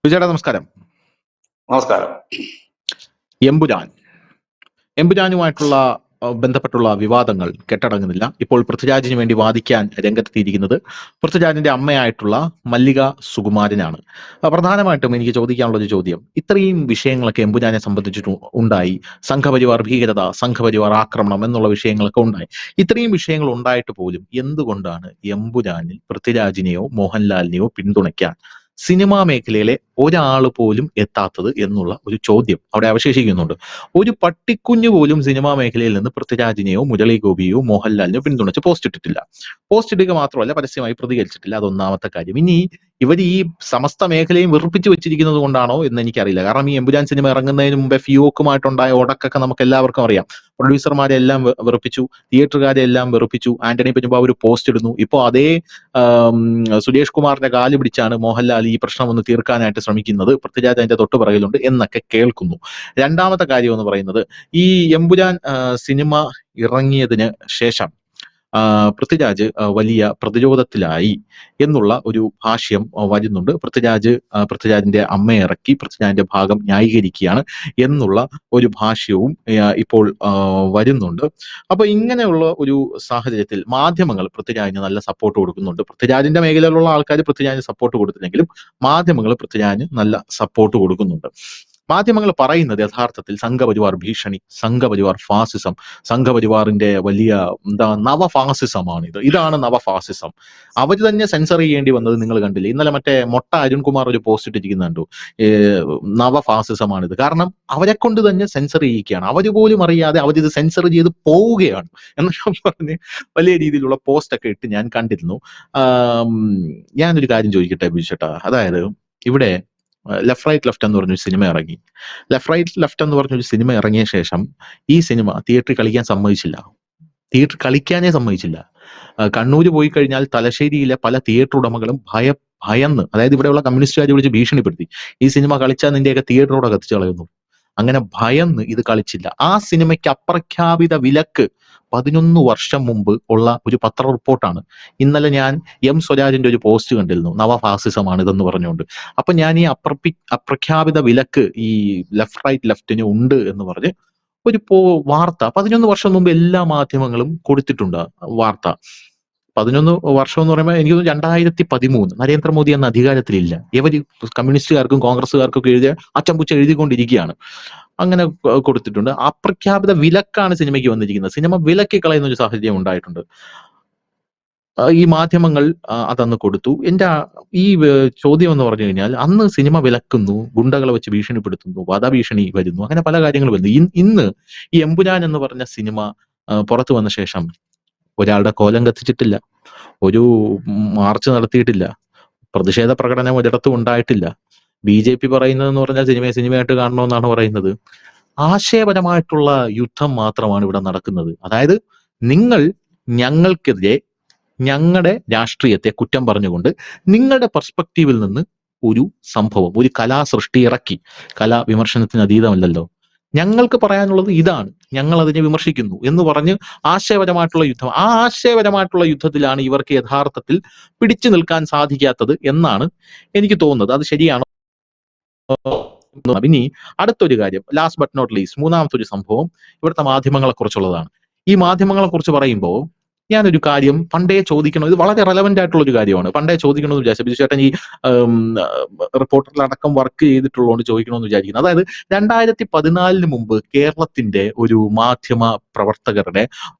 വിജയേട്ടാ നമസ്കാരം. നമസ്കാരം. എമ്പുരാൻ എമ്പുരാനുമായിട്ടുള്ള ബന്ധപ്പെട്ടുള്ള വിവാദങ്ങൾ കെട്ടടങ്ങുന്നില്ല. ഇപ്പോൾ പൃഥ്വിരാജിന് വേണ്ടി വാദിക്കാൻ രംഗത്തെത്തിയിരിക്കുന്നത് പൃഥ്വിരാജിന്റെ അമ്മയായിട്ടുള്ള മല്ലിക സുകുമാരനാണ്. പ്രധാനമായിട്ടും എനിക്ക് ചോദിക്കാനുള്ള ഒരു ചോദ്യം, ഇത്രയും വിഷയങ്ങളൊക്കെ എമ്പുരാനെ സംബന്ധിച്ചിട്ട് ഉണ്ടായി. സംഘപരിവാർ ഭീകരത, സംഘപരിവാർ ആക്രമണം എന്നുള്ള വിഷയങ്ങളൊക്കെ ഉണ്ടായി. ഇത്രയും വിഷയങ്ങൾ ഉണ്ടായിട്ട് പോലും എന്തുകൊണ്ടാണ് എമ്പുരാനിൽ പൃഥ്വിരാജിനെയോ മോഹൻലാലിനെയോ പിന്തുണയ്ക്കാൻ സിനിമാ മേഖലയിലെ ഒരാൾ പോലും എത്താത്തത് എന്നുള്ള ഒരു ചോദ്യം അവിടെ അവശേഷിക്കുന്നുണ്ട്. ഒരു പട്ടിക്കുഞ്ഞു പോലും സിനിമാ മേഖലയിൽ നിന്ന് പൃഥ്വിരാജിനെയോ മുരളി ഗോപിയോ മോഹൻലാലിനെയോ പിന്തുണച്ച് പോസ്റ്റ് ഇട്ടിട്ടില്ല. പോസ്റ്റ് ഇടുക മാത്രമല്ല, പരസ്യമായി പ്രതികരിച്ചിട്ടില്ല. അതൊന്നാമത്തെ കാര്യം. ഇനി ഇവർ ഈ സമസ്ത മേഖലയും വെറുപ്പിച്ചു വെച്ചിരിക്കുന്നത് കൊണ്ടാണോ എന്ന് എനിക്കറിയില്ല. കാരണം ഈ എമ്പുരാൻ സിനിമ ഇറങ്ങുന്നതിന് മുമ്പേ ഫിയോക്കുമായിട്ടുണ്ടായ ഉടക്കൊക്കെ നമുക്ക് എല്ലാവർക്കും അറിയാം. പ്രൊഡ്യൂസർമാരെ എല്ലാം വെറുപ്പിച്ചു, തിയേറ്ററുകാരെ എല്ലാം വെറുപ്പിച്ചു. ആന്റണി പെരുമ്പാവൂർ ഒരു പോസ്റ്റ് ഇടുന്നു. ഇപ്പോൾ അതേ സുരേഷ് കുമാറിന്റെ കാല് പിടിച്ചാണ് മോഹൻലാൽ ഈ പ്രശ്നം ഒന്ന് തീർക്കാനായിട്ട് ശ്രമിക്കുന്നത്. പൃഥ്വിരാജ് അതിന്റെ തൊട്ടു പിറകിലുണ്ട് എന്നൊക്കെ കേൾക്കുന്നു. രണ്ടാമത്തെ കാര്യം എന്ന് പറയുന്നത്, ഈ എമ്പുരാൻ സിനിമ ഇറങ്ങിയതിന് ശേഷം പൃഥ്വിരാജ് വലിയ പ്രതിരോധത്തിലായി എന്നുള്ള ഒരു ഭാഷ്യം വരുന്നുണ്ട്. പൃഥ്വിരാജിന്റെ അമ്മയെ ഇറക്കി പൃഥ്വിരാജിന്റെ ഭാഗം ന്യായീകരിക്കുകയാണ് എന്നുള്ള ഒരു ഭാഷ്യവും ഇപ്പോൾ വരുന്നുണ്ട്. അപ്പൊ ഇങ്ങനെയുള്ള ഒരു സാഹചര്യത്തിൽ മാധ്യമങ്ങൾ പൃഥ്വിരാജിന് നല്ല സപ്പോർട്ട് കൊടുക്കുന്നുണ്ട്. പൃഥ്വിരാജിന്റെ മേഖലയിലുള്ള ആൾക്കാർ പൃഥ്വിരാജിന് സപ്പോർട്ട് കൊടുത്തില്ലെങ്കിലും മാധ്യമങ്ങൾ പൃഥ്വിരാജിന് നല്ല സപ്പോർട്ട് കൊടുക്കുന്നുണ്ട്. മാധ്യമങ്ങൾ പറയുന്നത് യഥാർത്ഥത്തിൽ സംഘപരിവാർ ഭീഷണി, സംഘപരിവാർ ഫാസിസം, സംഘപരിവാറിന്റെ വലിയ നവഫാസിസമാണിത്. ഇതാണ് നവഫാസിസം. അവർ തന്നെ സെൻസർ ചെയ്യേണ്ടി വന്നത് നിങ്ങൾ കണ്ടില്ലേ? ഇന്നലെ മറ്റേ മൊട്ട അരുൺകുമാർ ഒരു പോസ്റ്റ് ഇട്ടിരിക്കുന്നുണ്ടോ, നവഫാസിസമാണിത്. കാരണം അവരെ കൊണ്ട് തന്നെ സെൻസർ ചെയ്യിക്കുകയാണ്. അവർ പോലും അറിയാതെ അവരിത് സെൻസർ ചെയ്ത് പോവുകയാണ് എന്നൊക്കെ പറഞ്ഞ് വലിയ രീതിയിലുള്ള പോസ്റ്റ് ഒക്കെ ഇട്ട് ഞാൻ കണ്ടിരുന്നു. ഞാനൊരു കാര്യം ചോദിക്കട്ടെ ബിജുചേട്ടാ, അതായത് ഇവിടെ ലെഫ്റ്റ് റൈറ്റ് ലെഫ്റ്റ് എന്ന് പറഞ്ഞൊരു സിനിമ ഇറങ്ങി. ലെഫ്റ്റ് റൈറ്റ് ലെഫ്റ്റ് എന്ന് പറഞ്ഞൊരു സിനിമ ഇറങ്ങിയ ശേഷം ഈ സിനിമ തിയേറ്ററിൽ കളിക്കാൻ സമ്മതിച്ചില്ല. തിയേറ്റർ കളിക്കാനേ സമ്മതിച്ചില്ല. കണ്ണൂര് പോയി കഴിഞ്ഞാൽ തലശ്ശേരിയിലെ പല തിയേറ്റർ ഉടമകളും ഭയന്ന്, അതായത് ഇവിടെയുള്ള കമ്മ്യൂണിസ്റ്റുകാർ വിളിച്ച് ഭീഷണിപ്പെടുത്തി, ഈ സിനിമ കളിച്ചാൽ നിന്റെയൊക്കെ തിയേറ്ററോടെ കത്തിച്ചു കളയുന്നു. അങ്ങനെ ഭയന്ന് ഇത് കളിച്ചില്ല. ആ സിനിമയ്ക്ക് അപ്രഖ്യാപിത വിലക്ക് 11 വർഷം മുമ്പ് ഉള്ള ഒരു പത്ര റിപ്പോർട്ടാണ്. ഇന്നലെ ഞാൻ എം സ്വരാജിന്റെ ഒരു പോസ്റ്റ് കണ്ടിരുന്നു, നവഫാസിസമാണ് ഇതെന്ന് പറഞ്ഞുകൊണ്ട്. അപ്പൊ ഞാൻ ഈ അപ്രഖ്യാപിത വിലക്ക് ഈ ലെഫ്റ്റ് റൈറ്റ് ലെഫ്റ്റിന് ഉണ്ട് എന്ന് പറഞ്ഞ് ഒരു വാർത്ത 11 വർഷം മുമ്പ് എല്ലാ മാധ്യമങ്ങളും കൊടുത്തിട്ടുണ്ട് വാർത്ത. 11 വർഷം എന്ന് പറയുമ്പോൾ എനിക്ക് 2013 നരേന്ദ്രമോദി എന്ന അധികാരത്തിലില്ല. ഇവര് കമ്മ്യൂണിസ്റ്റുകാർക്കും കോൺഗ്രസ്സുകാർക്കും ഒക്കെ എഴുതിയ അച്ചമ്പുച്ച എഴുതിക്കൊണ്ടിരിക്കുകയാണ്. അങ്ങനെ കൊടുത്തിട്ടുണ്ട്. അപ്രഖ്യാപിത വിലക്കാണ് സിനിമയ്ക്ക് വന്നിരിക്കുന്നത്. സിനിമ വിലക്കി കളയുന്ന ഒരു സാഹചര്യം ഉണ്ടായിട്ടുണ്ട്. ഈ മാധ്യമങ്ങൾ അതന്ന് കൊടുത്തു. എന്റെ ഈ ചോദ്യം എന്ന് പറഞ്ഞു കഴിഞ്ഞാൽ, അന്ന് സിനിമ വിലക്കുന്നു, ഗുണ്ടകളെ വെച്ച് ഭീഷണിപ്പെടുത്തുന്നു, വധഭീഷണി വരുന്നു, അങ്ങനെ പല കാര്യങ്ങൾ വരുന്നു. ഇന്ന് ഈ എമ്പുരാൻ എന്ന് പറഞ്ഞ സിനിമ പുറത്തു വന്ന ശേഷം ഒരാളുടെ കോലം കത്തിച്ചിട്ടില്ല, ഒരു മാർച്ച് നടത്തിയിട്ടില്ല, പ്രതിഷേധ പ്രകടനം ഒരിടത്തും ഉണ്ടായിട്ടില്ല. BJP പറയുന്നതെന്ന് പറഞ്ഞാൽ സിനിമയായിട്ട് കാണണമെന്നാണ് പറയുന്നത്. ആശയപരമായിട്ടുള്ള യുദ്ധം മാത്രമാണ് ഇവിടെ നടക്കുന്നത്. അതായത് നിങ്ങൾ ഞങ്ങൾക്കെതിരെ ഞങ്ങളുടെ രാഷ്ട്രീയത്തെ കുറ്റം പറഞ്ഞുകൊണ്ട് നിങ്ങളുടെ പെർസ്പെക്റ്റീവിൽ നിന്ന് ഒരു സംഭവം, ഒരു കലാസൃഷ്ടി ഇറക്കി. കലാ വിമർശനത്തിന് അതീതമല്ലല്ലോ. ഞങ്ങൾക്ക് പറയാനുള്ളത് ഇതാണ്, ഞങ്ങൾ അതിനെ വിമർശിക്കുന്നു എന്ന് പറഞ്ഞ് ആശയപരമായിട്ടുള്ള യുദ്ധം. ആ ആശയപരമായിട്ടുള്ള യുദ്ധത്തിലാണ് ഇവർക്ക് യഥാർത്ഥത്തിൽ പിടിച്ചു നിൽക്കാൻ സാധിക്കാത്തത് എന്നാണ് എനിക്ക് തോന്നുന്നത്. അത് ശരിയാണോ? ഇനി അടുത്തൊരു കാര്യം, ലാസ്റ്റ് ബട്ട് നോട്ട് ലീസ്റ്റ്, മൂന്നാമത്തെ ഒരു സംഭവം ഇവിടുത്തെ മാധ്യമങ്ങളെ കുറിച്ചുള്ളതാണ്. ഈ മാധ്യമങ്ങളെ കുറിച്ച് പറയുമ്പോൾ ഞാനൊരു കാര്യം പണ്ടേ ചോദിക്കണം, ഇത് വളരെ റെലവെന്റ് ആയിട്ടുള്ള ഒരു കാര്യമാണ്. പണ്ടേ ചോദിക്കണമെന്ന് വിചാരിച്ചു. ബിജു ചേട്ടൻ ഈ റിപ്പോർട്ടറിലടക്കം വർക്ക് ചെയ്തിട്ടുള്ളതുകൊണ്ട് ചോദിക്കണമെന്ന് വിചാരിക്കുന്നു. അതായത് 2014 മുമ്പ് കേരളത്തിന്റെ ഒരു മാധ്യമ പ്രവർത്തകരുടെ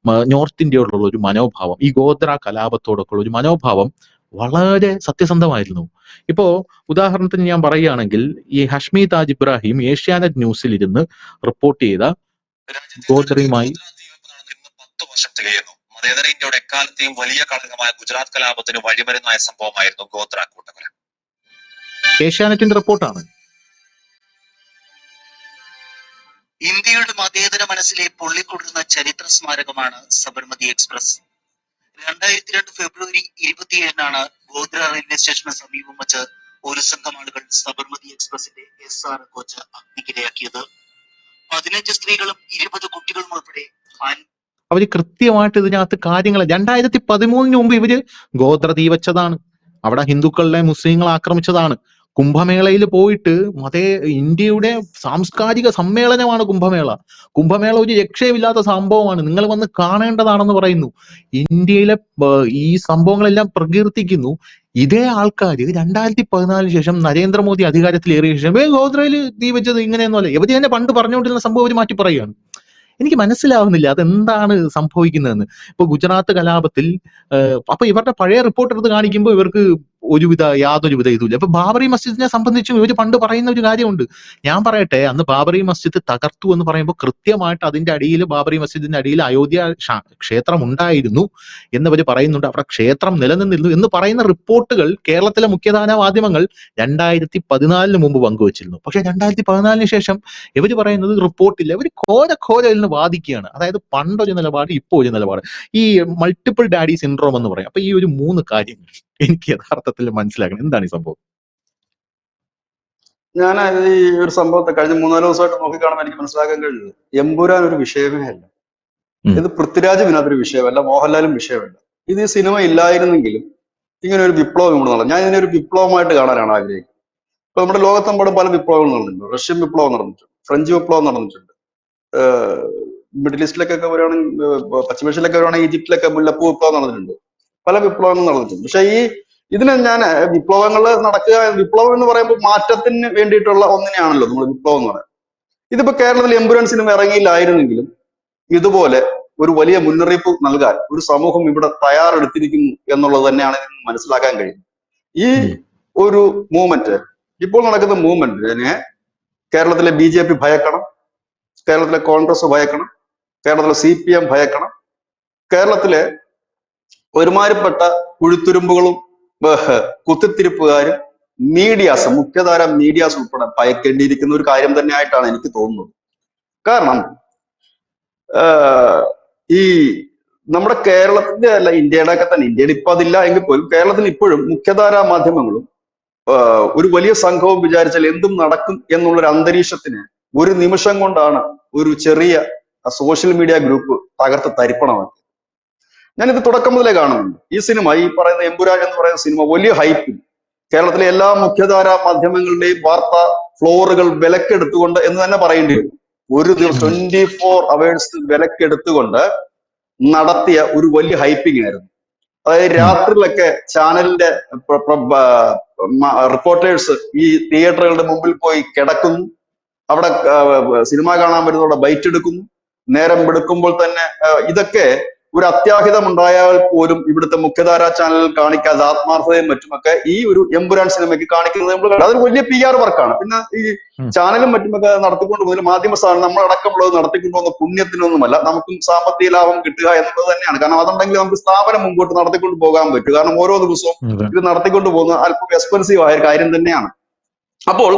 നോർത്ത് ഇന്ത്യയോടുള്ള ഒരു മനോഭാവം, ഈ ഗോത്ര കലാപത്തോടൊക്കെ ഉള്ള ഒരു മനോഭാവം വളരെ സത്യസന്ധമായിരുന്നു. ഇപ്പോ ഉദാഹരണത്തിന് ഞാൻ പറയുകയാണെങ്കിൽ, ഈ ഹഷ്മി താജ് ഇബ്രാഹിം ഏഷ്യാനെറ്റ് ന്യൂസിൽ ഇരുന്ന് റിപ്പോർട്ട് ചെയ്ത ഗോത്രയുമായി 10 വർഷം തികയുന്നു. മതേതര ഇന്ത്യയുടെ എക്കാലത്തെയും വലിയ ഘടകമായ ഗുജറാത്ത് കലാപത്തിന് വഴിമരുന്നായ സംഭവമായിരുന്നു ഗോത്ര കൂട്ടക്കൊല. ഏഷ്യാനെറ്റിന്റെ റിപ്പോർട്ടാണ്. ഇന്ത്യയുടെ മതേതര മനസ്സിലെ പൊള്ളിക്കൊടുക്കുന്ന ചരിത്ര സ്മാരകമാണ് സബർമതി എക്സ്പ്രസ്. 2002 ഫെബ്രുവരി 27 ഗോത്ര റെയിൽവേ സ്റ്റേഷന് സമീപം വച്ച് ഒരു സംഘം ആളുകൾ സബർമതി എക്സ്പ്രസിന്റെ SR കോച്ച് അഗ്നിക്കിരയാക്കിയത്. 15 സ്ത്രീകളും 20 കുട്ടികളും ഉൾപ്പെടെ അവര് കൃത്യമായിട്ട് ഇതിനകത്ത് കാര്യങ്ങൾ 2013 മുമ്പ് ഇവര് ഗോത്ര തീ വെച്ചതാണ്, അവിടെ ഹിന്ദുക്കളെ മുസ്ലിങ്ങളെ ആക്രമിച്ചതാണ്, കുംഭമേളയിൽ പോയിട്ട് ഇന്ത്യയുടെ സാംസ്കാരിക സമ്മേളനമാണ് കുംഭമേള. കുംഭമേള ഒരു രക്ഷയുമില്ലാത്ത സംഭവമാണ്, നിങ്ങൾ വന്ന് കാണേണ്ടതാണെന്ന് പറയുന്നു. ഇന്ത്യയിലെ ഈ സംഭവങ്ങളെല്ലാം പ്രകീർത്തിക്കുന്നു. ഇതേ ആൾക്കാർ 2014 ശേഷം നരേന്ദ്രമോദി അധികാരത്തിലേറിയ ശേഷം ഗോദ്രയിൽ തീ വെച്ചത് ഇങ്ങനെയൊന്നുമല്ല, ഇവര് തന്നെ പണ്ട് പറഞ്ഞുകൊണ്ടിരുന്ന സംഭവം ഒരു മാറ്റി പറയുകയാണ്. എനിക്ക് മനസ്സിലാവുന്നില്ല അതെന്താണ് സംഭവിക്കുന്നതെന്ന്. ഇപ്പൊ ഗുജറാത്ത് കലാപത്തിൽ അപ്പൊ ഇവരുടെ പഴയ റിപ്പോർട്ട് എടുത്ത് കാണിക്കുമ്പോൾ ഇവർക്ക് യാതൊരുവിധ ഇതുമില്ല. ഇപ്പൊ ബാബറി മസ്ജിദിനെ സംബന്ധിച്ചും ഇവർ പണ്ട് പറയുന്ന ഒരു കാര്യമുണ്ട്. ഞാൻ പറയട്ടെ, അന്ന് ബാബറി മസ്ജിദ് തകർത്തു എന്ന് പറയുമ്പോൾ കൃത്യമായിട്ട് അതിന്റെ അടിയിൽ, ബാബറി മസ്ജിദിന്റെ അടിയിൽ അയോധ്യ ക്ഷേത്രം ഉണ്ടായിരുന്നു എന്നവർ പറയുന്നുണ്ട്. അവിടെ ക്ഷേത്രം നിലനിന്നിരുന്നു എന്ന് പറയുന്ന റിപ്പോർട്ടുകൾ കേരളത്തിലെ മുഖ്യധാരാ മാധ്യമങ്ങൾ 2014 മുമ്പ് പങ്കുവച്ചിരുന്നു. പക്ഷെ 2014 ശേഷം ഇവർ പറയുന്നത് റിപ്പോർട്ടില്ല. ഇവർ ഘോര വാദിക്കുകയാണ്. അതായത് പണ്ടൊരു നിലപാട്, ഇപ്പോൾ ഒരു നിലപാട്. ഈ മൾട്ടിപ്പിൾ ഡാഡി സിൻഡ്രോം എന്ന് പറയും. അപ്പൊ ഈ ഒരു 3 കാര്യങ്ങൾ എനിക്ക് യഥാർത്ഥത്തിൽ മനസ്സിലാക്കണം. എന്താണ് ഈ സംഭവം? ഞാൻ ഈ ഒരു സംഭവത്തെ കഴിഞ്ഞ 3-4 ദിവസമായിട്ട് നോക്കിക്കാണുമ്പോൾ എനിക്ക് മനസ്സിലാക്കാൻ കഴിഞ്ഞത്, എമ്പുരാൻ ഒരു വിഷയമേ അല്ല. ഇത് പൃഥ്വിരാജും ഇതിനകത്തൊരു വിഷയമല്ല, മോഹൻലാലും വിഷയമല്ല. ഇത് ഈ സിനിമ ഇല്ലായിരുന്നെങ്കിലും ഇങ്ങനെ ഒരു വിപ്ലവം ഇവിടെ നടന്നു. ഞാൻ ഇതിനെ ഒരു വിപ്ലവമായിട്ട് കാണാനാണ് ആഗ്രഹിക്കുന്നത്. ഇപ്പൊ നമ്മുടെ ലോകത്തെമ്പാടും പല വിപ്ലവങ്ങൾ നടന്നിട്ടുണ്ട്. റഷ്യൻ വിപ്ലവം നടന്നിട്ടുണ്ട്, ഫ്രഞ്ച് വിപ്ലവം നടന്നിട്ടുണ്ട്, മിഡിൽ ഈസ്റ്റിലൊക്കെ വരുവാണെങ്കിൽ, പശ്ചിമേഷ്യയിലൊക്കെ വരുവാണെങ്കിൽ ഈജിപ്തിലൊക്കെ മുല്ലപ്പൂ വിപ്ലവം നടന്നിട്ടുണ്ട്. പല വിപ്ലവങ്ങൾ നടന്നിട്ടുണ്ട്. പക്ഷെ ഇതിനെ ഞാൻ വിപ്ലവങ്ങൾ നടക്കുക, വിപ്ലവം എന്ന് പറയുമ്പോൾ മാറ്റത്തിന് വേണ്ടിയിട്ടുള്ള ഒന്നിനെയാണല്ലോ നമ്മൾ വിപ്ലവം എന്ന് പറയുന്നത്. ഇതിപ്പോ കേരളത്തിൽ എമ്പുരാൻ സിനിമ ഇറങ്ങിയില്ലായിരുന്നെങ്കിലും ഇതുപോലെ ഒരു വലിയ മുന്നറിയിപ്പ് നൽകാൻ ഒരു സമൂഹം ഇവിടെ തയ്യാറെടുത്തിരിക്കുന്നു എന്നുള്ളത് തന്നെയാണ് ഇതിന് മനസ്സിലാക്കാൻ കഴിയുന്നത്. ഈ ഒരു മൂവ്മെന്റ്, ഇപ്പോൾ നടക്കുന്ന മൂവ്മെന്റിനെ കേരളത്തിലെ BJP ഭയക്കണം, കേരളത്തിലെ കോൺഗ്രസ് ഭയക്കണം, കേരളത്തിലെ CPM ഭയക്കണം, കേരളത്തിലെ ഒരുമാതിരിപ്പെട്ട കുഴിത്തുരുമ്പുകളും കുത്തിത്തിരിപ്പുകാരും മീഡിയാസ്, മുഖ്യധാര മീഡിയാസ് ഉൾപ്പെടെ ഭയക്കേണ്ടിയിരിക്കുന്ന ഒരു കാര്യം തന്നെയായിട്ടാണ് എനിക്ക് തോന്നുന്നത്. കാരണം ഈ നമ്മുടെ കേരളത്തിന്റെ അല്ല, ഇന്ത്യയുടെ ഒക്കെ തന്നെ, ഇന്ത്യയുടെ ഇപ്പൊ അതില്ല എങ്കിൽ പോലും കേരളത്തിൽ ഇപ്പോഴും മുഖ്യധാരാ മാധ്യമങ്ങളും ഒരു വലിയ സംഘവും വിചാരിച്ചാൽ എന്തും നടക്കും എന്നുള്ളൊരു അന്തരീക്ഷത്തിന് ഒരു നിമിഷം കൊണ്ടാണ് ഒരു ചെറിയ സോഷ്യൽ മീഡിയ ഗ്രൂപ്പ് തകർത്ത് തരിപ്പണമാക്കി. ഞാനിത് തുടക്കം മുതലേ കാണുന്നുണ്ട്. ഈ സിനിമ, ഈ പറയുന്ന എമ്പുരാൻ എന്ന് പറയുന്ന സിനിമ വലിയ ഹൈപ്പിൽ കേരളത്തിലെ എല്ലാ മുഖ്യധാരാ മാധ്യമങ്ങളുടെയും വാർത്താ ഫ്ലോറുകൾ വിലക്കെടുത്തുകൊണ്ട് എന്ന് തന്നെ പറയേണ്ടി വരും. ഒരു ദിവസം 24 hours വിലക്കെടുത്തുകൊണ്ട് നടത്തിയ ഒരു വലിയ ഹൈപ്പിംഗ് ആയിരുന്നു. അതായത് രാത്രിയിലൊക്കെ ചാനലിന്റെ റിപ്പോർട്ടേഴ്സ് ഈ തിയേറ്ററുകളുടെ മുമ്പിൽ പോയി കിടക്കുന്നു, അവിടെ സിനിമ കാണാൻ വരുന്നതോടെ ബൈറ്റ് എടുക്കുന്നു, നേരം വെളുക്കുമ്പോൾ തന്നെ. ഇതൊക്കെ ഒരു അത്യാഹിതം ഉണ്ടായാൽ പോലും ഇവിടുത്തെ മുഖ്യധാരാ ചാനലിൽ കാണിക്കാതെ ആത്മാർത്ഥതയും മറ്റുമൊക്കെ ഈ ഒരു എമ്പുരാൻ സിനിമയ്ക്ക് കാണിക്കുന്നത് നമ്മൾ കണ്ടു. അതൊരു വലിയ PR വർക്കാണ്. പിന്നെ ഈ ചാനലും മറ്റുമൊക്കെ നടത്തിക്കൊണ്ട് പോകുന്ന മാധ്യമ സ്ഥാനം നമ്മളടക്കമുള്ളത് നടത്തിക്കൊണ്ടുപോകുന്ന പുണ്യത്തിനൊന്നുമല്ല, നമുക്കും സാമ്പത്തിക ലാഭം കിട്ടുക എന്നുള്ളത് തന്നെയാണ്. കാരണം അതുണ്ടെങ്കിൽ നമുക്ക് സ്ഥാപനം മുമ്പോട്ട് നടത്തിക്കൊണ്ട് പോകാൻ പറ്റും. കാരണം ഓരോ ദിവസവും ഇത് നടത്തിക്കൊണ്ട് പോകുന്ന അല്പം എക്സ്പെൻസീവ് ആയ കാര്യം തന്നെയാണ്. അപ്പോൾ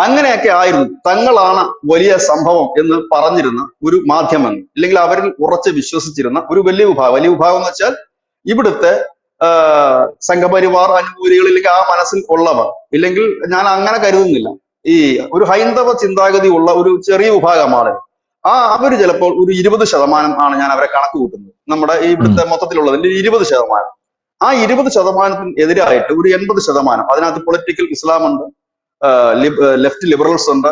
അങ്ങനെയൊക്കെ ആയിരുന്നു തങ്ങളാണ് വലിയ സംഭവം എന്ന് പറഞ്ഞിരുന്ന ഒരു മാധ്യമങ്ങൾ, ഇല്ലെങ്കിൽ അവരിൽ ഉറച്ച് വിശ്വസിച്ചിരുന്ന ഒരു വലിയ വിഭാഗം എന്ന് വെച്ചാൽ ഇവിടുത്തെ സംഘപരിവാർ അനുകൂലികളിലേക്ക് ആ മനസ്സിൽ ഉള്ളവർ, ഇല്ലെങ്കിൽ ഞാൻ അങ്ങനെ കരുതുന്നില്ല, ഈ ഒരു ഹൈന്ദവ ചിന്താഗതി ഉള്ള ഒരു ചെറിയ വിഭാഗമാണ്. അവര് ചിലപ്പോൾ ഒരു 20% ആണ് ഞാൻ അവരെ കണക്ക് കൂട്ടുന്നത്. നമ്മുടെ ഈ ഇവിടുത്തെ മൊത്തത്തിലുള്ളതിന്റെ 20%. ആ 20%-ത്തിന് എതിരായിട്ട് ഒരു 80%, അതിനകത്ത് പൊളിറ്റിക്കൽ ഇസ്ലാം ഉണ്ട്, ലെഫ്റ്റ് ലിബറൽസ് ഉണ്ട്,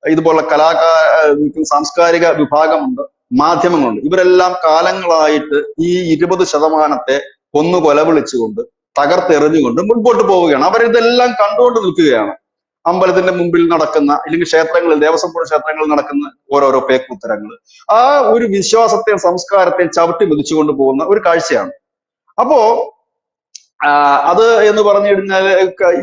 ഇതുപോലുള്ള സാംസ്കാരിക വിഭാഗമുണ്ട്, മാധ്യമങ്ങളുണ്ട്. ഇവരെല്ലാം കാലങ്ങളായിട്ട് ഈ 20%-ത്തെ കൊന്നു കൊലവിളിച്ചുകൊണ്ട് തകർത്തെറിഞ്ഞുകൊണ്ട് മുൻപോട്ട് പോവുകയാണ്. അവരിതെല്ലാം കണ്ടുകൊണ്ട് നിൽക്കുകയാണ്. അമ്പലത്തിന്റെ മുമ്പിൽ നടക്കുന്ന, അല്ലെങ്കിൽ ക്ഷേത്രങ്ങളിൽ, ദേവസ്വം ബോർഡ് ക്ഷേത്രങ്ങളിൽ നടക്കുന്ന ഓരോരോ പേക്കുത്തരങ്ങൾ, ആ ഒരു വിശ്വാസത്തെയും സംസ്കാരത്തെയും ചവിട്ടി മെതിച്ചുകൊണ്ട് പോകുന്ന ഒരു കാഴ്ചയാണ്. അപ്പോ അത് എന്ന് പറഞ്ഞു കഴിഞ്ഞാൽ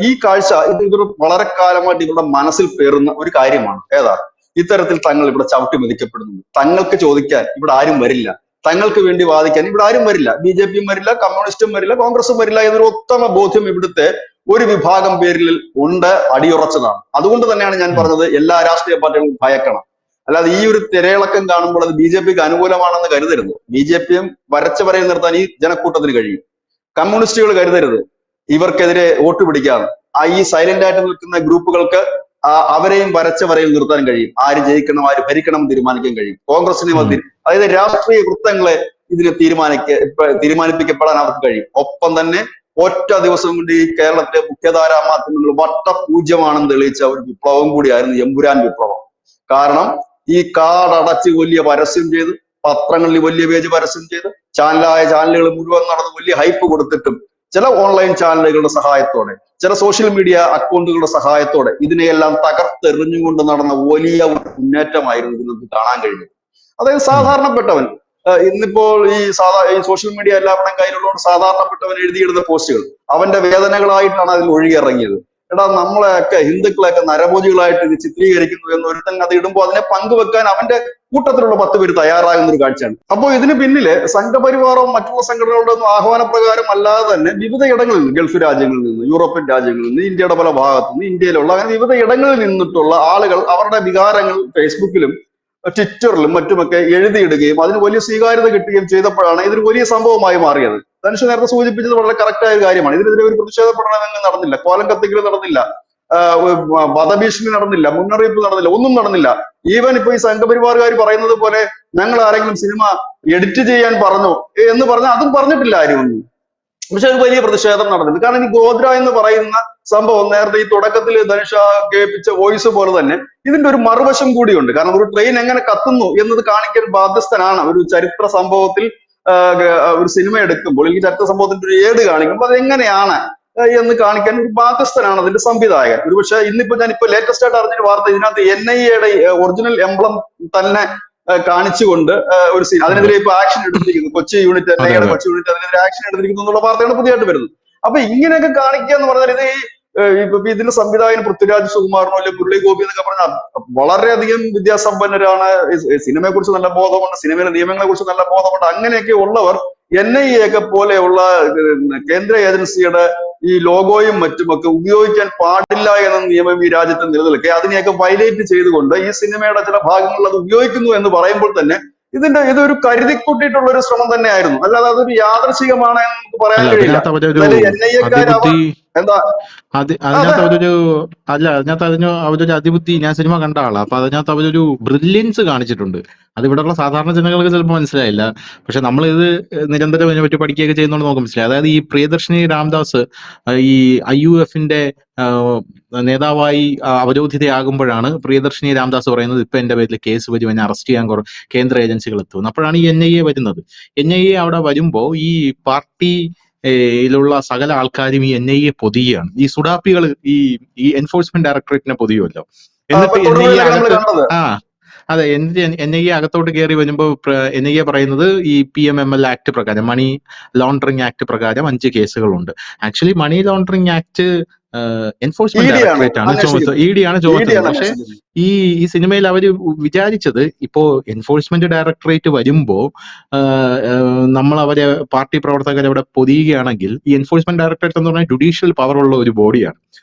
ഈ കാഴ്ച ഇവർ വളരെ കാലമായിട്ട് ഇവരുടെ മനസ്സിൽ പേറുന്ന ഒരു കാര്യമാണ്. ഏതാ? ഇത്തരത്തിൽ തങ്ങൾ ഇവിടെ ചവിട്ടി മെതിക്കപ്പെടുന്നു. തങ്ങൾക്ക് ചോദിക്കാൻ ഇവിടെ ആരും വരില്ല, തങ്ങൾക്ക് വേണ്ടി വാദിക്കാൻ ഇവിടെ ആരും വരില്ല, BJPയും വരില്ല, കമ്മ്യൂണിസ്റ്റും വരില്ല, കോൺഗ്രസും വരില്ല എന്നൊരു ഉത്തമ ബോധ്യം ഇവിടുത്തെ ഒരു വിഭാഗം പേരിൽ ഉണ്ട്, അടിയുറച്ചതാണ്. അതുകൊണ്ട് തന്നെയാണ് ഞാൻ പറഞ്ഞത് എല്ലാ രാഷ്ട്രീയ പാർട്ടികളും ഭയക്കണം. അല്ലാതെ ഈ ഒരു തിരയിളക്കം കാണുമ്പോൾ അത് BJPക്ക് അനുകൂലമാണെന്ന് കരുതരുത്. BJPയും വരച്ച വരയിൽ നിർത്താൻ ഈ ജനക്കൂട്ടത്തിന് കഴിയും. കമ്മ്യൂണിസ്റ്റുകൾ കരുതരുത് ഇവർക്കെതിരെ വോട്ട് പിടിക്കാം. ഈ സൈലന്റ് ആയിട്ട് നിൽക്കുന്ന ഗ്രൂപ്പുകൾക്ക് അവരെയും വരച്ച വരയിൽ നിർത്താൻ കഴിയും. ആര് ജയിക്കണം, ആര് ഭരിക്കണം തീരുമാനിക്കാൻ കഴിയും. കോൺഗ്രസിനെ അതായത് രാഷ്ട്രീയ വൃത്തങ്ങളെ ഇതിനെ തീരുമാനിക്കപ്പെടാൻ അവർക്ക് കഴിയും. ഒപ്പം തന്നെ ഒറ്റ ദിവസം കൊണ്ട് ഈ കേരളത്തിലെ മുഖ്യധാരാ മാധ്യമങ്ങൾ വട്ടപൂജ്യമാണെന്ന് തെളിയിച്ച ഒരു വിപ്ലവം കൂടിയായിരുന്നു എമ്പുരാൻ വിപ്ലവം. കാരണം ഈ കാടടച്ച് വലിയ പരസ്യം ചെയ്ത്, പത്രങ്ങളിൽ വലിയ പേജ് പരസ്യം ചെയ്ത്, ചാനലുകൾ മുഴുവൻ നടന്ന് വലിയ ഹൈപ്പ് കൊടുത്തിട്ടും ചില ഓൺലൈൻ ചാനലുകളുടെ സഹായത്തോടെ, ചില സോഷ്യൽ മീഡിയ അക്കൗണ്ടുകളുടെ സഹായത്തോടെ ഇതിനെയെല്ലാം തകർത്തെറിഞ്ഞുകൊണ്ട് നടന്ന വലിയ ഒരു മുന്നേറ്റമായിരുന്നു ഇത് നമുക്ക് കാണാൻ കഴിഞ്ഞത്. അതായത് സാധാരണപ്പെട്ടവൻ ഇന്നിപ്പോൾ ഈ സോഷ്യൽ മീഡിയ എല്ലാവരുടെയും കയ്യിലുള്ളതുകൊണ്ട് സാധാരണപ്പെട്ടവൻ എഴുതിയിടുന്ന പോസ്റ്റുകൾ അവന്റെ വേദനകളായിട്ടാണ് അതിൽ ഒഴുകിയിറങ്ങിയത്. എടാ, നമ്മളെയൊക്കെ ഹിന്ദുക്കളെയൊക്കെ നരഭോജികളായിട്ട് ഇത് ചിത്രീകരിക്കുന്നു എന്ന് ഒരുത്തൻ അത് ഇടുമ്പോൾ അതിനെ പങ്കുവെക്കാൻ അവന്റെ കൂട്ടത്തിലുള്ള 10 പേര് തയ്യാറാകുന്ന ഒരു കാഴ്ചയാണ്. അപ്പോൾ ഇതിന് പിന്നില് സംഘപരിവാറോ മറ്റുള്ള സംഘടനകളുടെ ഒന്നും ആഹ്വാനപ്രകാരം അല്ലാതെ തന്നെ വിവിധ ഇടങ്ങളിൽ നിന്ന്, ഗൾഫ് രാജ്യങ്ങളിൽ നിന്ന്, യൂറോപ്യൻ രാജ്യങ്ങളിൽ നിന്ന്, ഇന്ത്യയുടെ പല ഭാഗത്തു നിന്ന്, ഇന്ത്യയിലുള്ള അങ്ങനെ വിവിധ ഇടങ്ങളിൽ നിന്നിട്ടുള്ള ആളുകൾ അവരുടെ വികാരങ്ങൾ ഫേസ്ബുക്കിലും ട്വിറ്ററിലും മറ്റുമൊക്കെ എഴുതിയിടുകയും അതിന് വലിയ സ്വീകാര്യത കിട്ടുകയും ചെയ്തപ്പോഴാണ് ഇതൊരു വലിയ സംഭവമായി മാറിയത്. ധനുഷ് നേരത്തെ സൂചിപ്പിച്ചത് വളരെ കറക്റ്റായ ഒരു കാര്യമാണ്. ഇതിനെതിരെ ഒരു പ്രതിഷേധ പ്രകടനം നടന്നില്ല, കോലം കത്തിക്കൽ നടന്നില്ല, വധഭീഷണി നടന്നില്ല, മുന്നറിയിപ്പ് നടന്നില്ല, ഒന്നും നടന്നില്ല. ഈവൻ ഇപ്പൊ ഈ സംഘപരിവാറുകാർ പറയുന്നത് പോലെ ഞങ്ങൾ ആരെങ്കിലും സിനിമ എഡിറ്റ് ചെയ്യാൻ പറഞ്ഞോ എന്ന് പറഞ്ഞാൽ അതും പറഞ്ഞിട്ടില്ല ആരും ഒന്നും. പക്ഷെ ഒരു വലിയ പ്രതിഷേധം നടന്നിട്ടുണ്ട്. കാരണം ഈ ഗോദ്ര എന്ന് പറയുന്ന സംഭവം നേരത്തെ ഈ തുടക്കത്തിൽ ധനുഷ കേൾപ്പിച്ച വോയിസ് പോലെ തന്നെ ഇതിന്റെ ഒരു മറുവശം കൂടിയുണ്ട്. കാരണം ഒരു ട്രെയിൻ എങ്ങനെ കത്തുന്നു എന്നത് കാണിക്കാൻ ബാധ്യസ്ഥനാണ് ഒരു ചരിത്ര സംഭവത്തിൽ ഒരു സിനിമ എടുക്കുമ്പോൾ, ഈ ചരിത്ര സംഭവത്തിന്റെ ഒരു ഏട് കാണിക്കുമ്പോൾ അതെങ്ങനെയാണ് എന്ന് കാണിക്കാൻ ഒരു ബാധ്യസ്ഥനാണ് അതിന്റെ സംവിധായകൻ. ഒരുപക്ഷെ ഇന്നിപ്പോ ഞാനിപ്പോ ലേറ്റസ്റ്റ് ആയിട്ട് അറിഞ്ഞൊരു വാർത്ത, ഇതിനകത്ത് NIA-യുടെ ഒറിജിനൽ എംബ്ലം തന്നെ കാണിച്ചുകൊണ്ട് ഒരു സീൻ, അതിനെതിരെ ഇപ്പൊ ആക്ഷൻ എടുത്തിരിക്കുന്നു. കൊച്ചി യൂണിറ്റ്, NIA-യുടെ കൊച്ചി യൂണിറ്റ് അതിനെതിരെ ആക്ഷൻ എടുത്തിരിക്കുന്നു എന്നുള്ള വാർത്തയാണ് പുതിയതായിട്ട് വരുന്നത്. അപ്പൊ ഇങ്ങനെയൊക്കെ കാണിക്കുക എന്ന് പറഞ്ഞാൽ ഇത് ഇപ്പൊ ഇതിന്റെ സംവിധായകൻ പൃഥ്വിരാജ് സുകുമാരനോ അല്ലെങ്കിൽ മുരളി ഗോപി എന്നൊക്കെ പറഞ്ഞാൽ വളരെയധികം വിദ്യാസമ്പന്നരാണ്, സിനിമയെ കുറിച്ച് നല്ല ബോധമുണ്ട്, സിനിമയിലെ നിയമങ്ങളെ കുറിച്ച് നല്ല ബോധമുണ്ട്. അങ്ങനെയൊക്കെ ഉള്ളവർ NIA പോലെയുള്ള കേന്ദ്ര ഏജൻസിയുടെ ഈ ലോഗോയും മറ്റുമൊക്കെ ഉപയോഗിക്കാൻ പാടില്ല എന്ന നിയമം ഈ രാജ്യത്ത് നിലനിൽക്കെ അതിനെയൊക്കെ വയലേറ്റ് ചെയ്തുകൊണ്ട് ഈ സിനിമയുടെ ചില ഭാഗങ്ങൾ അത് ഉപയോഗിക്കുന്നു എന്ന് പറയുമ്പോൾ തന്നെ ഇതൊരു കരുതിക്കൂട്ടിയിട്ടുള്ള ഒരു ശ്രമം തന്നെയായിരുന്നു. അല്ലാതെ അതൊരു യാദൃശികമാണ് എന്ന് നമുക്ക് പറയാൻ കഴിയില്ല. എന്താ അതിനകത്ത് അവരൊരു അതിബുദ്ധി, ഞാൻ സിനിമ കണ്ട ആളാ, അപ്പൊ അതിനകത്ത് അവരൊരു ബ്രില്യൻസ് കാണിച്ചിട്ടുണ്ട്. അത് ഇവിടെയുള്ള സാധാരണ ജനങ്ങൾക്ക് ചിലപ്പോൾ മനസ്സിലായില്ല. പക്ഷെ നമ്മളിത് നിരന്തരം അതിനെ പറ്റി പഠിക്കുകയൊക്കെ ചെയ്യുന്നതുകൊണ്ട് നമുക്ക് മനസ്സിലായി. അതായത് ഈ പ്രിയദർശിനി രാംദാസ് ഈ IUF-ന്റെ നേതാവായി അവരോധിതയാകുമ്പോഴാണ് പ്രിയദർശിനി രാംദാസ് പറയുന്നത് ഇപ്പൊ എന്റെ പേരിൽ കേസ് വരും, എന്നെ അറസ്റ്റ് ചെയ്യാൻ കേന്ദ്ര ഏജൻസികൾ എത്തുന്നു. അപ്പോഴാണ് ഈ NIA വരുന്നത്. NIA അവിടെ വരുമ്പോ ഈ പാർട്ടി യിലുള്ള സകല ആൾക്കാരും ഈ NIA പൊതിയാണ്. ഈ സുഡാപ്പികൾ ഈ എൻഫോഴ്സ്മെന്റ് ഡയറക്ടറേറ്റിനെ പൊതിയുമല്ലോ. എന്നിട്ട് NIA അകത്ത് അതെ, NIA അകത്തോട്ട് കയറി വരുമ്പോൾ NIA പറയുന്നത് ഈ PMML ആക്ട് പ്രകാരം, മണി ലോണ്ടറിംഗ് ആക്ട് പ്രകാരം 5 കേസുകളുണ്ട്. Actually money laundering act enforcement directorate ആണ് ചുമത്തുന്നത്, ED ആണ് ചുമത്തുന്നത്. പക്ഷെ ഈ സിനിമയിൽ അവര് വിചാരിച്ചത് ഇപ്പോ എൻഫോഴ്സ്മെന്റ് ഡയറക്ടറേറ്റ് വരുമ്പോ നമ്മൾ അവരെ പാർട്ടി പ്രവർത്തകരെ അവിടെ പൊതിയുകയാണെങ്കിൽ, ഈ എൻഫോഴ്സ്മെന്റ് ഡയറക്ടറേറ്റ് എന്ന് പറഞ്ഞാൽ ജുഡീഷ്യൽ പവർ ഉള്ള ഒരു ബോഡിയാണ്.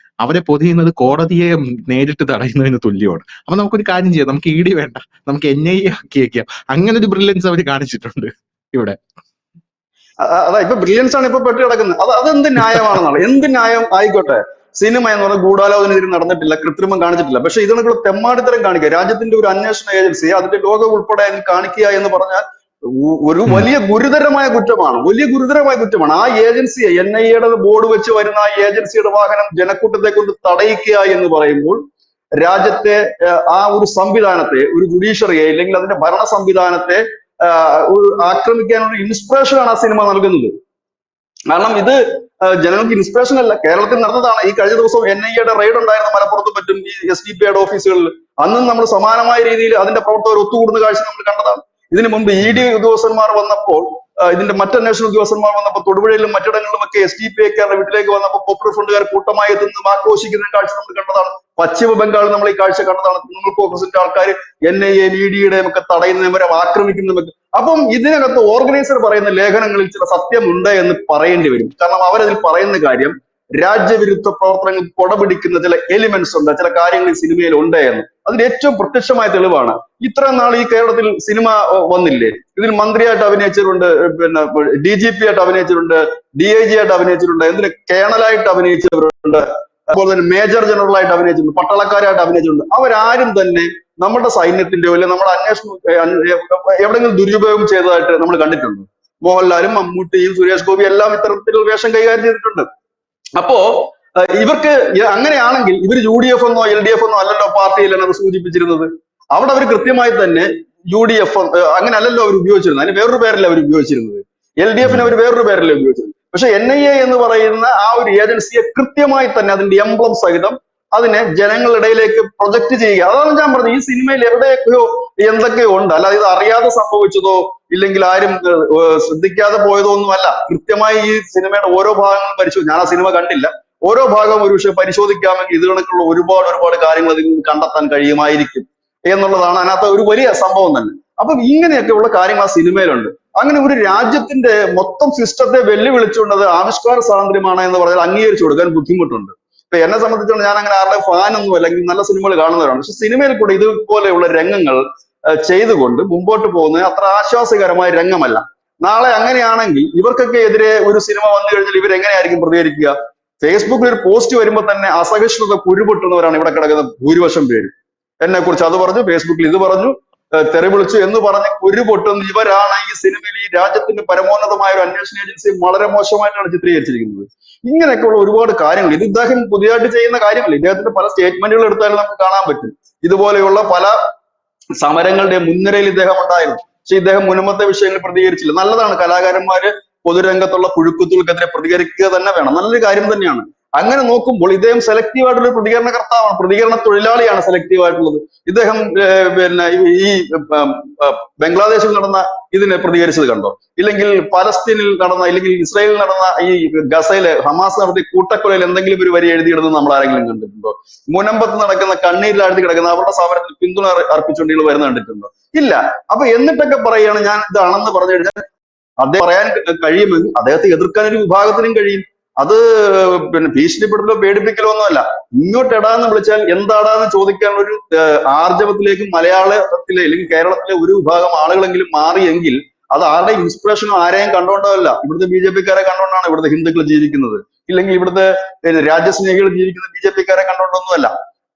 അവരെ പൊതിയുന്നത് കോടതിയെ നേരിട്ട് തടയുന്നതിന് തുല്യമാണ്. അപ്പൊ നമുക്കൊരു കാര്യം ചെയ്യാം, നമുക്ക് ED വേണ്ട, നമുക്ക് NIA ആക്കി വെക്കാം. അങ്ങനെ ഒരു ബ്രില്യൻസ് അവർ കാണിച്ചിട്ടുണ്ട് ഇവിടെ. അതാ ഇപ്പൊ ബ്രില്യൻസ് ആണ് ഇപ്പൊ പെട്ട് കിടക്കുന്നത്. അതെന്ത് ന്യായമാണെന്നാണ്. എന്ത് ന്യായം ആയിക്കോട്ടെ, സിനിമ എന്ന് പറഞ്ഞാൽ ഗൂഢാലോചന ഇതിന് നടന്നിട്ടില്ല, കൃത്രിമം കാണിച്ചിട്ടില്ല. പക്ഷെ ഇതിനുള്ള തെമ്മാടിത്തരം കാണിക്കുക, രാജ്യത്തിന്റെ ഒരു അന്വേഷണ ഏജൻസി അതിന്റെ ലോഗോ ഉൾപ്പെടെ അതിൽ കാണിക്കുക എന്ന് പറഞ്ഞാൽ ഒരു വലിയ ഗുരുതരമായ കുറ്റമാണ്, വലിയ ഗുരുതരമായ കുറ്റമാണ്. ആ ഏജൻസിയെ, NIA-യുടെ ബോർഡ് വെച്ച് വരുന്ന ആ ഏജൻസിയുടെ വാഹനം ജനക്കൂട്ടത്തെ കൊണ്ട് തടയിക്കുക എന്ന് പറയുമ്പോൾ രാജ്യത്തെ ആ ഒരു സംവിധാനത്തെ, ഒരു ജുഡീഷ്യറിയെ അല്ലെങ്കിൽ അതിന്റെ ഭരണ സംവിധാനത്തെ ആക്രമിക്കാനുള്ള ഇൻസ്പിറേഷനാണ് ആ സിനിമ നൽകുന്നത്. കാരണം ഇത് ജനങ്ങൾക്ക് ഇൻസ്പിറേഷൻ അല്ല, കേരളത്തിൽ നടന്നതാണ്. ഈ കഴിഞ്ഞ ദിവസം NIA-യുടെ റെയ്ഡ് ഉണ്ടായിരുന്ന മലപ്പുറത്തും മറ്റും ഈ SDPI-യുടെ ഓഫീസുകളിൽ അന്നും നമ്മൾ സമാനമായ രീതിയിൽ അതിന്റെ പ്രവർത്തകർ ഒത്തുകൂടുന്ന കാഴ്ച നമ്മൾ കണ്ടതാണ്. ഇതിനു മുമ്പ് ED ഉദ്യോഗസ്ഥന്മാർ വന്നപ്പോൾ, ഇതിന്റെ മറ്റന്വേഷണ ഉദ്യോഗസ്ഥന്മാർ വന്നപ്പോൾ തൊടുപുഴയിലും മറ്റിടങ്ങളിലും ഒക്കെ SDPI-ക്കാരുടെ വീട്ടിലേക്ക് വന്നപ്പോൾ പോപ്പുലർ ഫ്രണ്ടുകാർ കൂട്ടമായി എത്തുന്നതും ആക്രോശിക്കുന്ന കാഴ്ച നമ്മൾ കണ്ടതാണ്. പശ്ചിമ ബംഗാളിൽ നമ്മൾ ഈ കാഴ്ച കണ്ടതാണ്. തൃണമൂൽ കോൺഗ്രസിന്റെ ആൾക്കാർ NIA-യും ED-യുടെയും ഒക്കെ തടയുന്നവരെ ആക്രമിക്കുന്നതും. അപ്പം ഇതിനകത്ത് ഓർഗനൈസർ പറയുന്ന ലേഖനങ്ങളിൽ ചില സത്യമുണ്ട് എന്ന് പറയേണ്ടി വരും. കാരണം അവരതിൽ പറയുന്ന കാര്യം രാജ്യവിരുദ്ധ പ്രവർത്തനങ്ങൾ കൊടപിടിക്കുന്ന ചില എലിമെന്റ്സ് ഉണ്ട്, ചില കാര്യങ്ങൾ ഈ സിനിമയിൽ ഉണ്ട് എന്ന്. അതിന് ഏറ്റവും പ്രത്യക്ഷമായ തെളിവാണ് ഇത്ര നാൾ ഈ കേരളത്തിൽ സിനിമ വന്നില്ലേ, ഇതിൽ മന്ത്രിയായിട്ട് അഭിനയിച്ചിട്ടുണ്ട്, പിന്നെ DGP ആയിട്ട് അഭിനയിച്ചിട്ടുണ്ട്, DIG ആയിട്ട് അഭിനയിച്ചിട്ടുണ്ട്, എന്തിന് കേണലായിട്ട് അഭിനയിച്ചവരുണ്ട്, അതുപോലെ തന്നെ മേജർ ജനറൽ ആയിട്ട് അഭിനയിച്ചിട്ടുണ്ട്, പട്ടാളക്കാരായിട്ട് അഭിനയിച്ചിട്ടുണ്ട്. അവരാരും തന്നെ നമ്മുടെ സൈന്യത്തിന്റെയോ അല്ലെങ്കിൽ നമ്മുടെ അന്വേഷണം എവിടെയെങ്കിലും ദുരുപയോഗം ചെയ്തതായിട്ട് നമ്മൾ കണ്ടിട്ടുണ്ടോ? മോഹൻലാലും മമ്മൂട്ടിയും സുരേഷ് ഗോപി എല്ലാം ഇത്തരത്തിലുള്ള വേഷം കൈകാര്യം ചെയ്തിട്ടുണ്ട്. അപ്പോ ഇവർക്ക് അങ്ങനെയാണെങ്കിൽ ഇവർ UDF എന്നോ LDF എന്നോ അല്ലല്ലോ പാർട്ടിയിലാണ് അവർ സൂചിപ്പിച്ചിരുന്നത്. അവിടെ അവർ കൃത്യമായി തന്നെ UDF അങ്ങനെ അല്ലല്ലോ അവർ ഉപയോഗിച്ചിരുന്നത്. അതിന് വേറൊരു പേരല്ലേ അവർ ഉപയോഗിച്ചിരുന്നത്. LDF അവർ വേറൊരു പേരല്ലേ ഉപയോഗിച്ചിരുന്നത്. പക്ഷെ NIA എന്ന് പറയുന്ന ആ ഒരു ഏജൻസിയെ കൃത്യമായി തന്നെ അതിന്റെ എംബ്ലം സഹിതം അതിനെ ജനങ്ങളിടയിലേക്ക് പ്രൊജക്ട് ചെയ്യുക. അതാണ് ഞാൻ പറഞ്ഞത്, ഈ സിനിമയിൽ എവിടെയൊക്കെയോ എന്തൊക്കെയോ ഉണ്ട്. അല്ലാതെ ഇത് അറിയാതെ സംഭവിച്ചതോ ഇല്ലെങ്കിൽ ആരും ശ്രദ്ധിക്കാതെ പോയതോ ഒന്നുമല്ല. കൃത്യമായി ഈ സിനിമയുടെ ഓരോ ഭാഗങ്ങളും പരിശോധിച്ചു. ഞാൻ ആ സിനിമ കണ്ടില്ല. ഓരോ ഭാഗവും ഒരു പക്ഷെ പരിശോധിക്കാമെങ്കിൽ ഇത് കണക്കുള്ള ഒരുപാട് കാര്യങ്ങൾ അതിൽ നിന്ന് കണ്ടെത്താൻ കഴിയുമായിരിക്കും എന്നുള്ളതാണ് അതിനകത്ത് ഒരു വലിയ സംഭവം തന്നെ. അപ്പം ഇങ്ങനെയൊക്കെയുള്ള കാര്യങ്ങൾ ആ സിനിമയിലുണ്ട്. അങ്ങനെ ഒരു രാജ്യത്തിന്റെ മൊത്തം സിസ്റ്റത്തെ വെല്ലുവിളിച്ചുകൊണ്ടത് ആവിഷ്കാര സ്വാതന്ത്ര്യമാണ് എന്ന് പറഞ്ഞാൽ അംഗീകരിച്ചു കൊടുക്കാൻ ബുദ്ധിമുട്ടുണ്ട്. ഇപ്പൊ എന്നെ സംബന്ധിച്ചിടത്തോളം ഞാൻ അങ്ങനെ ആരുടെ ഫാനൊന്നും അല്ലെങ്കിൽ നല്ല സിനിമകൾ കാണുന്നവരാണ്. പക്ഷെ സിനിമയിൽ കൂടെ ഇതുപോലെയുള്ള രംഗങ്ങൾ ചെയ്തുകൊണ്ട് മുമ്പോട്ട് പോകുന്നത് അത്ര ആശ്വാസകരമായ രംഗമല്ല. നാളെ അങ്ങനെയാണെങ്കിൽ ഇവർക്കൊക്കെ എതിരെ ഒരു സിനിമ വന്നു കഴിഞ്ഞാൽ ഇവരെങ്ങനെയായിരിക്കും പ്രതികരിക്കുക? ഫേസ്ബുക്കിൽ ഒരു പോസ്റ്റ് വരുമ്പോൾ തന്നെ അസഹിഷ്ണുത കുരുപൊട്ടുന്നവരാണ് ഇവിടെ കിടക്കുന്ന ഭൂരിപക്ഷം പേര്. എന്നെ കുറിച്ച് അത് പറഞ്ഞു, ഫേസ്ബുക്കിൽ ഇത് പറഞ്ഞു, തെറി വിളിച്ചു എന്ന് പറഞ്ഞ് കുരുപൊട്ടുന്ന ഇവരാണ് ഈ സിനിമയിൽ ഈ രാജ്യത്തിന്റെ പരമോന്നതമായ ഒരു അന്വേഷണ ഏജൻസി വളരെ മോശമായിട്ടാണ് ചിത്രീകരിച്ചിരിക്കുന്നത്. ഇങ്ങനെയൊക്കെയുള്ള ഒരുപാട് കാര്യങ്ങൾ ഇത് ഇദ്ദേഹം പുതിയതായിട്ട് ചെയ്യുന്ന കാര്യമല്ല. ഇദ്ദേഹത്തിന്റെ പല സ്റ്റേറ്റ്മെന്റുകൾ എടുത്താലും നമുക്ക് കാണാൻ പറ്റും. ഇതുപോലെയുള്ള പല സമരങ്ങളുടെ മുൻനിരയിൽ ഇദ്ദേഹം ഉണ്ടായിരുന്നു. പക്ഷെ ഇദ്ദേഹം മുൻപത്തെ വിഷയങ്ങൾ പ്രതികരിച്ചില്ല. നല്ലതാണ്, കലാകാരന്മാര് പൊതുരംഗത്തുള്ള പുഴുക്കുത്തുകൾക്കെതിരെ പ്രതികരിക്കുക തന്നെ വേണം, നല്ലൊരു കാര്യം തന്നെയാണ്. അങ്ങനെ നോക്കുമ്പോൾ ഇദ്ദേഹം സെലക്റ്റീവ് ആയിട്ടുള്ള പ്രതികരണകർത്താവാണ്, പ്രതികരണ തൊഴിലാളിയാണ് സെലക്റ്റീവ് ആയിട്ടുള്ളത്. ഇദ്ദേഹം പിന്നെ ഈ ബംഗ്ലാദേശിൽ നടന്ന ഇതിനെ പ്രതികരിച്ചത് കണ്ടോ? ഇല്ലെങ്കിൽ പലസ്തീനിൽ നടന്ന ഇല്ലെങ്കിൽ ഇസ്രായേലിൽ നടന്ന ഈ ഗസയിലെ ഹമാസ് നടത്തിയ കൂട്ടക്കൊലയിൽ എന്തെങ്കിലും ഒരു വരി എഴുതിയിടുന്നത് നമ്മൾ ആരെങ്കിലും കണ്ടിട്ടുണ്ടോ? മുനമ്പത്ത് നടക്കുന്ന കണ്ണീരിലാഴ്ത്തി കിടക്കുന്ന അവരുടെ സമരത്തിൽ പിന്തുണ അർപ്പിച്ചുകൊണ്ട് വരുന്ന കണ്ടിട്ടുണ്ടോ? ഇല്ല. അപ്പൊ എന്നിട്ടൊക്കെ പറയുകയാണ് ഞാൻ ഇതാണെന്ന് പറഞ്ഞു കഴിഞ്ഞാൽ അദ്ദേഹം പറയാൻ കഴിയുമെങ്കിൽ അദ്ദേഹത്തെ എതിർക്കാൻ ഒരു വിഭാഗത്തിനും കഴിയും. അത് പിന്നെ ഭീഷണിപ്പെടുത്തലോ പേടിപ്പിക്കലോ ഒന്നുമല്ല. ഇങ്ങോട്ട് എടാന്ന് വിളിച്ചാൽ എന്താടാന്ന് ചോദിക്കാനുള്ള ഒരു ആർജവത്തിലേക്ക് മലയാളത്തിലെ അല്ലെങ്കിൽ കേരളത്തിലെ ഒരു വിഭാഗം ആളുകളെങ്കിലും മാറിയെങ്കിൽ അത് ആരുടെ ഇൻസ്പിറേഷനോ ആരെയും കണ്ടുകൊണ്ടല്ല. ഇവിടുത്തെ BJP-ക്കാരെ കണ്ടുകൊണ്ടാണ് ഇവിടുത്തെ ഹിന്ദുക്കൾ ജീവിക്കുന്നത്. ഇല്ലെങ്കിൽ ഇവിടുത്തെ രാജ്യസ്നേഹികൾ ജീവിക്കുന്ന BJP-ക്കാരെ കണ്ടുകൊണ്ടൊന്നുമല്ല.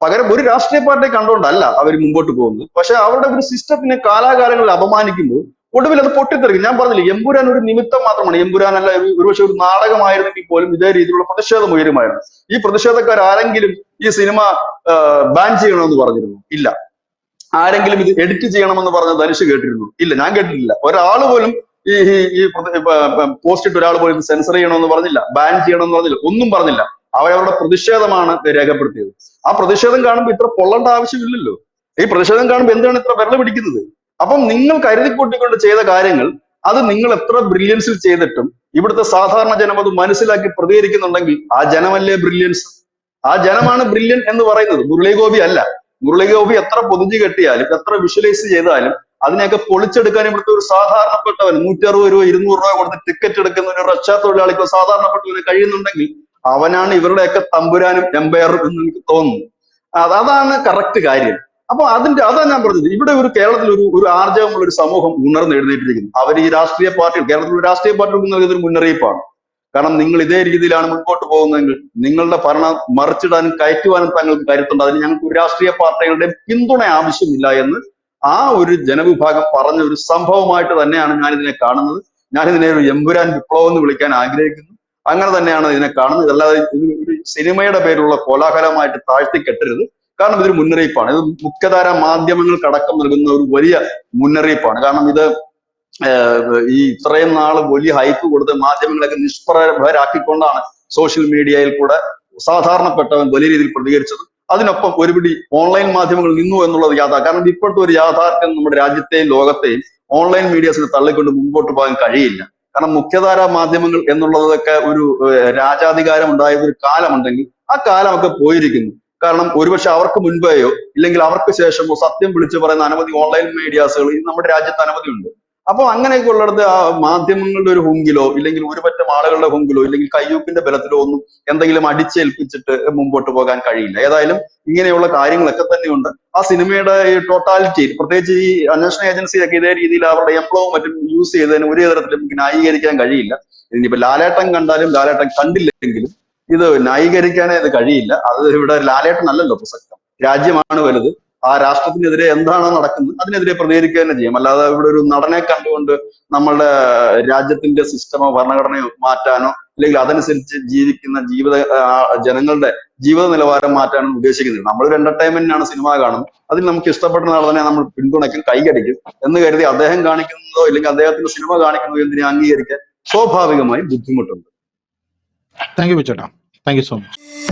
പകരം ഒരു രാഷ്ട്രീയ പാർട്ടിയെ കണ്ടുകൊണ്ടല്ല അവർ മുമ്പോട്ട് പോകുന്നത്. പക്ഷെ അവരുടെ ഒരു സിസ്റ്റത്തിനെ കാലാകാലങ്ങളിൽ അപമാനിക്കുമ്പോൾ ഒടുവിൽ അത് പൊട്ടിത്തെറിക്കും. ഞാൻ പറഞ്ഞില്ല, എമ്പുരാൻ ഒരു നിമിത്തം മാത്രമാണ്. എമ്പുരാനല്ല ഒരുപക്ഷെ ഒരു നാടകമായിരുന്നെങ്കിൽ പോലും ഇതേ രീതിയിലുള്ള പ്രതിഷേധം ഉയരുമായിരുന്നു. ഈ പ്രതിഷേധക്കാർ ആരെങ്കിലും ഈ സിനിമ ബാൻ ചെയ്യണമെന്ന് പറഞ്ഞിരുന്നു? ഇല്ല. ആരെങ്കിലും ഇത് എഡിറ്റ് ചെയ്യണമെന്ന് പറഞ്ഞ ധനുഷ് കേട്ടിരുന്നു? ഇല്ല, ഞാൻ കേട്ടിട്ടില്ല. ഒരാൾ പോലും ഈ പോസ്റ്റ് ഇട്ട് ഒരാൾ പോലും സെൻസർ ചെയ്യണമെന്ന് പറഞ്ഞില്ല, ബാൻ ചെയ്യണമെന്ന് പറഞ്ഞില്ല, ഒന്നും പറഞ്ഞില്ല. അവരവരുടെ പ്രതിഷേധമാണ് രേഖപ്പെടുത്തിയത്. ആ പ്രതിഷേധം കാണുമ്പോൾ ഇത്ര പൊള്ളേണ്ട ആവശ്യമില്ലല്ലോ. ഈ പ്രതിഷേധം കാണുമ്പോൾ എന്താണ് ഇത്ര വിരൽ പിടിക്കുന്നത്? അപ്പം നിങ്ങൾ കരുതിക്കൂട്ടിക്കൊണ്ട് ചെയ്ത കാര്യങ്ങൾ അത് നിങ്ങൾ എത്ര ബ്രില്യൻസിൽ ചെയ്തിട്ടും ഇവിടുത്തെ സാധാരണ ജനം അത് മനസ്സിലാക്കി പ്രതികരിക്കുന്നുണ്ടെങ്കിൽ ആ ജനമല്ലേ ബ്രില്യൻസ്? ആ ജനമാണ് ബ്രില്യൻ എന്ന് പറയുന്നത്, മുരളി ഗോപി അല്ല. മുരളി ഗോപി എത്ര പൊതിഞ്ഞു കെട്ടിയാലും എത്ര വിഷ്വലൈസ് ചെയ്താലും അതിനെയൊക്കെ പൊളിച്ചെടുക്കാൻ ഇവിടുത്തെ ഒരു സാധാരണപ്പെട്ടവൻ 160 രൂപ 200 രൂപ കൊടുത്ത് ടിക്കറ്റ് എടുക്കുന്ന ഒരു റഷ്യ തൊഴിലാളിക്കോ സാധാരണപ്പെട്ടവന് കഴിയുന്നുണ്ടെങ്കിൽ അവനാണ് ഇവരുടെയൊക്കെ തമ്പുരാനും എംപയറും എന്ന് എനിക്ക് തോന്നുന്നു. അതാണ് കറക്റ്റ് കാര്യം. അപ്പൊ അതാ ഞാൻ പറഞ്ഞത്, ഇവിടെ ഒരു കേരളത്തിൽ ഒരു ആർജവമുള്ള ഒരു സമൂഹം ഉണർന്നെഴുന്നേറ്റിരിക്കുന്നു. അവർ ഈ രാഷ്ട്രീയ പാർട്ടികൾ, കേരളത്തിലുള്ള രാഷ്ട്രീയ പാർട്ടികൾക്ക് നൽകുന്ന ഒരു മുന്നറിയിപ്പാണ്. കാരണം നിങ്ങൾ ഇതേ രീതിയിലാണ് മുൻപോട്ട് പോകുന്നതെങ്കിൽ നിങ്ങളുടെ ഭരണം മറിച്ചിടാനും കയറ്റുവാനും തങ്ങൾക്ക് കരുത്തുണ്ട്. അതിന് ഞങ്ങൾക്ക് ഒരു രാഷ്ട്രീയ പാർട്ടികളുടെ പിന്തുണ ആവശ്യമില്ല എന്ന് ആ ഒരു ജനവിഭാഗം പറഞ്ഞ ഒരു സംഭവമായിട്ട് തന്നെയാണ് ഞാനിതിനെ കാണുന്നത്. ഞാനിതിനെ ഒരു എമ്പുരാൻ വിപ്ലവം എന്ന് വിളിക്കാൻ ആഗ്രഹിക്കുന്നു. അങ്ങനെ തന്നെയാണ് ഇതിനെ കാണുന്നത്. അല്ലാതെ ഒരു സിനിമയുടെ പേരിലുള്ള കോലാഹലമായിട്ട് താഴ്ത്തിക്കെട്ടരുത്. കാരണം ഇതൊരു മുന്നറിയിപ്പാണ്. ഇത് മുഖ്യധാര മാധ്യമങ്ങൾക്കടക്കം നൽകുന്ന ഒരു വലിയ മുന്നറിയിപ്പാണ്. കാരണം ഇത് ഈ ഇത്രയും നാൾ വലിയ ഹൈപ്പ് കൊടുത്ത് മാധ്യമങ്ങളൊക്കെ നിഷ്പ്രഭരാക്കിക്കൊണ്ടാണ് സോഷ്യൽ മീഡിയയിൽ കൂടെ സാധാരണപ്പെട്ടവൻ വലിയ രീതിയിൽ പ്രതികരിച്ചത്. അതിനൊപ്പം ഒരുപിടി ഓൺലൈൻ മാധ്യമങ്ങൾ നിന്നു എന്നുള്ളത് യാഥാർത്ഥ്യം. കാരണം ഇപ്പോഴത്തെ ഒരു യാഥാർത്ഥ്യം നമ്മുടെ രാജ്യത്തെയും ലോകത്തെയും ഓൺലൈൻ മീഡിയസിനെ തള്ളിക്കൊണ്ട് മുമ്പോട്ട് പോകാൻ കഴിയില്ല. കാരണം മുഖ്യധാര മാധ്യമങ്ങൾ എന്നുള്ളതൊക്കെ ഒരു രാജാധികാരം ഉണ്ടായ ഒരു കാലമുണ്ടെങ്കിൽ ആ കാലമൊക്കെ പോയിരിക്കുന്നു. കാരണം ഒരുപക്ഷെ അവർക്ക് മുൻപേയോ ഇല്ലെങ്കിൽ അവർക്ക് ശേഷമോ സത്യം വിളിച്ചു പറയുന്ന അനവധി ഓൺലൈൻ മീഡിയാസുകൾ നമ്മുടെ രാജ്യത്ത് അനവധിയുണ്ട്. അപ്പോൾ അങ്ങനെയൊക്കെ ഉള്ളിടത്ത് ആ മാധ്യമങ്ങളുടെ ഒരു ഹുങ്കിലോ ഇല്ലെങ്കിൽ ഒരു പറ്റം ആളുകളുടെ ഹുങ്കിലോ ഇല്ലെങ്കിൽ കയ്യൂക്കിന്റെ ബലത്തിലോ ഒന്നും എന്തെങ്കിലും അടിച്ചേൽപ്പിച്ചിട്ട് മുമ്പോട്ട് പോകാൻ കഴിയില്ല. ഏതായാലും ഇങ്ങനെയുള്ള കാര്യങ്ങളൊക്കെ തന്നെയുണ്ട്. ആ സിനിമയുടെ ഈ ടോട്ടാലിറ്റി, പ്രത്യേകിച്ച് ഈ അന്വേഷണ ഏജൻസിയൊക്കെ ഇതേ രീതിയിൽ അവരുടെ എംപ്ലോവും മറ്റും യൂസ് ചെയ്തതിന് ഒരു തരത്തിലും നമുക്ക് ന്യായീകരിക്കാൻ കഴിയില്ല. ഇനിയിപ്പോ ലാലേട്ടൻ കണ്ടാലും ലാലേട്ടൻ കണ്ടില്ലെങ്കിലും ഇത് ന്യായീകരിക്കാനേ ഇത് കഴിയില്ല. അത് ഇവിടെ ലാലേട്ടൻ അല്ലല്ലോ പ്രസക്തം, രാജ്യമാണ് വലുത്. ആ രാഷ്ട്രത്തിനെതിരെ എന്താണോ നടക്കുന്നത് അതിനെതിരെ പ്രതികരിക്കുക തന്നെ ചെയ്യും. അല്ലാതെ ഇവിടെ ഒരു നടനെ കണ്ടുകൊണ്ട് നമ്മളുടെ രാജ്യത്തിന്റെ സിസ്റ്റമോ ഭരണഘടനയോ മാറ്റാനോ അല്ലെങ്കിൽ അതനുസരിച്ച് ജീവിക്കുന്ന ജനങ്ങളുടെ ജീവിത നിലവാരം മാറ്റാനോ ഉദ്ദേശിക്കുന്നില്ല. നമ്മളൊരു എന്റർടൈൻമെന്റിനാണ് സിനിമ കാണുന്നത്. അതിൽ നമുക്ക് ഇഷ്ടപ്പെട്ട നടനെ നമ്മൾ പിന്തുണയ്ക്കും, കൈകടിക്കും എന്ന് കരുതി അദ്ദേഹം കാണിക്കുന്നതോ ഇല്ലെങ്കിൽ അദ്ദേഹത്തിന്റെ സിനിമ കാണിക്കുന്നതോ എന്തിനെ അംഗീകരിക്കാൻ സ്വാഭാവികമായി ബുദ്ധിമുട്ടുണ്ട്. താങ്ക് യു ബിച്ചേട്ടാ, താങ്ക് യു സോ മച്ച്.